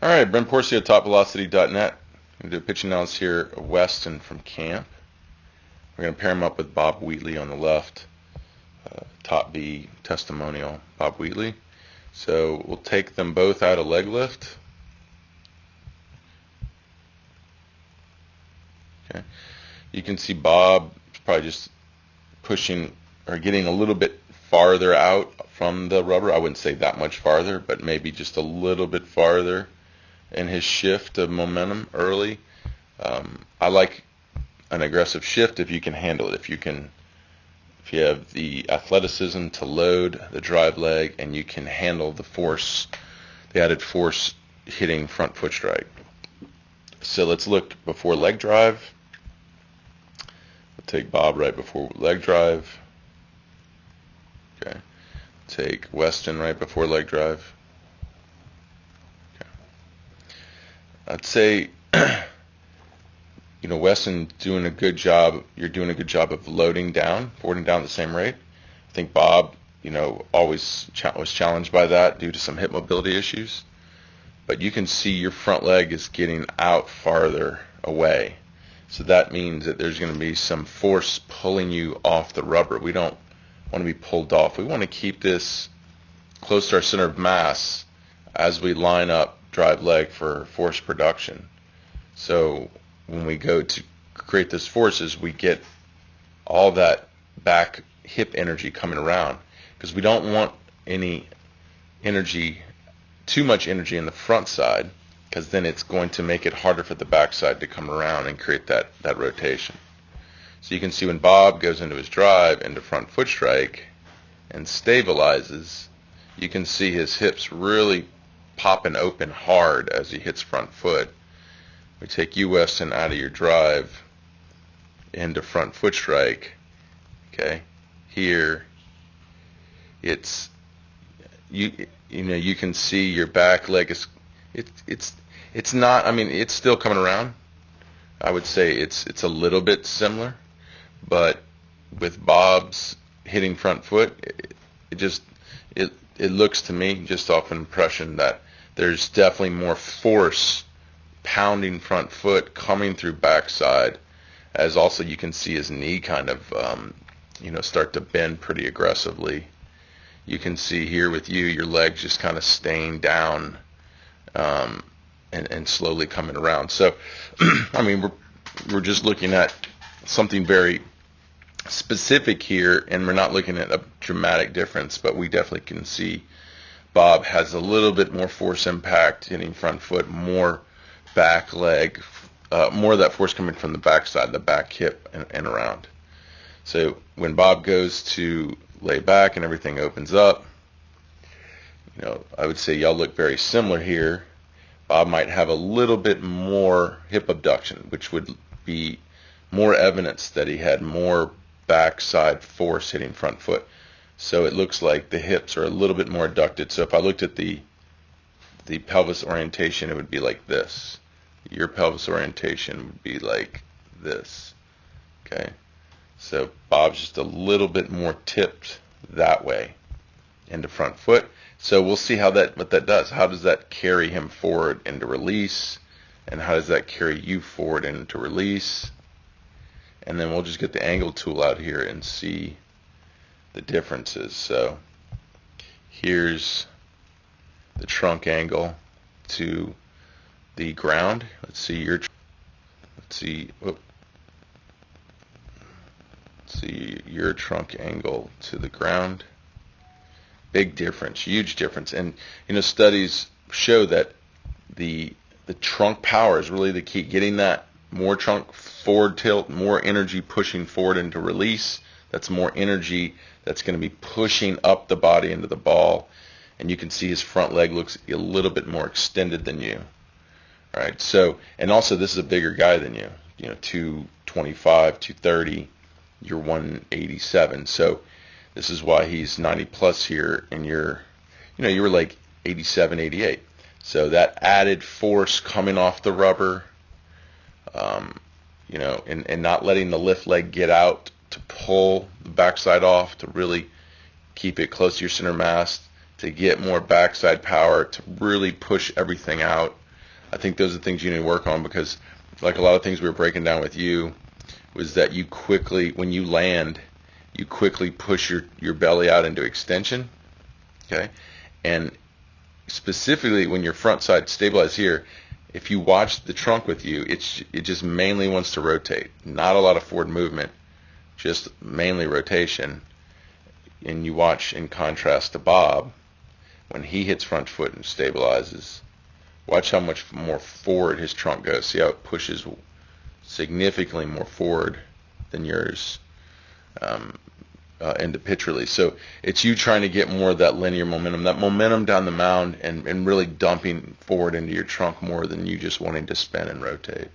All right, Brent Porcio, TopVelocity.net. I'm going to do a pitch analysis here of Weston from camp. We're going to pair him up with Bob Wheatley on the left, top B testimonial, Bob Wheatley. So we'll take them both out of leg lift. Okay. You can see Bob is probably just pushing or getting a little bit farther out from the rubber. I wouldn't say that much farther, but maybe just a little bit farther in his shift of momentum early. I like an aggressive shift if you can handle it. If you have the athleticism to load the drive leg and you can handle the force, the added force hitting front foot strike. So let's look before leg drive. We'll take Bob right before leg drive. Okay. Take Weston right before leg drive. Okay. I'd say, Weston doing a good job. You're doing a good job of loading down, forwarding down at the same rate. I think Bob, always was challenged by that due to some hip mobility issues. But you can see your front leg is getting out farther away. So that means that there's going to be some force pulling you off the rubber. We don't want to be pulled off. We want to keep this close to our center of mass as we line up drive leg for force production. So when we go to create those forces, we get all that back hip energy coming around, because we don't want any energy, too much energy in the front side, because then it's going to make it harder for the back side to come around and create that rotation. So you can see when Bob goes into his drive, into front foot strike, and stabilizes, you can see his hips really popping open hard as he hits front foot. We take you, Weston, out of your drive into front foot strike. Okay, here it's you can see your back leg is it's not. I mean, it's still coming around. I would say it's a little bit similar, but with Bob's hitting front foot, it looks to me, just off an impression, that there's definitely more force pounding front foot coming through backside, as also you can see his knee kind of start to bend pretty aggressively. You can see here with you, your legs just kind of staying down and slowly coming around. So I mean, we're just looking at something very specific here, and we're not looking at a dramatic difference, but we definitely can see Bob has a little bit more force impact hitting front foot, more back leg, more of that force coming from the back side, the back hip and around. So when Bob goes to lay back and everything opens up, I would say y'all look very similar here. Bob might have a little bit more hip abduction, which would be more evidence that he had more backside force hitting front foot. So it looks like the hips are a little bit more adducted. So if I looked at the pelvis orientation, it would be like this. Your pelvis orientation would be like this. Okay, so Bob's just a little bit more tipped that way into front foot. So we'll see what that does. How does that carry him forward into release, and how does that carry you forward into release? And then we'll just get the angle tool out here and see the differences. So here's the trunk angle to the ground. Let's see your trunk angle to the ground. Big difference, huge difference. And studies show that the trunk power is really the key. Getting that more trunk forward tilt, more energy pushing forward into release. That's more energy that's going to be pushing up the body into the ball. And you can see his front leg looks a little bit more extended than you. All right. So, and also this is a bigger guy than you. 225, 230. You're 187. So this is why he's 90 plus here, and you were like 87, 88. So that added force coming off the rubber, and not letting the lift leg get out to pull the backside off, to really keep it close to your center mass, to get more backside power, to really push everything out I think those are the things you need to work on, because like a lot of things we were breaking down with you was that you quickly, when you land, you quickly push your belly out into extension, okay? And specifically when your front side stabilized here, if you watch the trunk with you, it just mainly wants to rotate. Not a lot of forward movement, just mainly rotation. And you watch in contrast to Bob, when he hits front foot and stabilizes, watch how much more forward his trunk goes. See how it pushes significantly more forward than yours into pitch release. So it's you trying to get more of that linear momentum, that momentum down the mound, and really dumping forward into your trunk more than you just wanting to spin and rotate.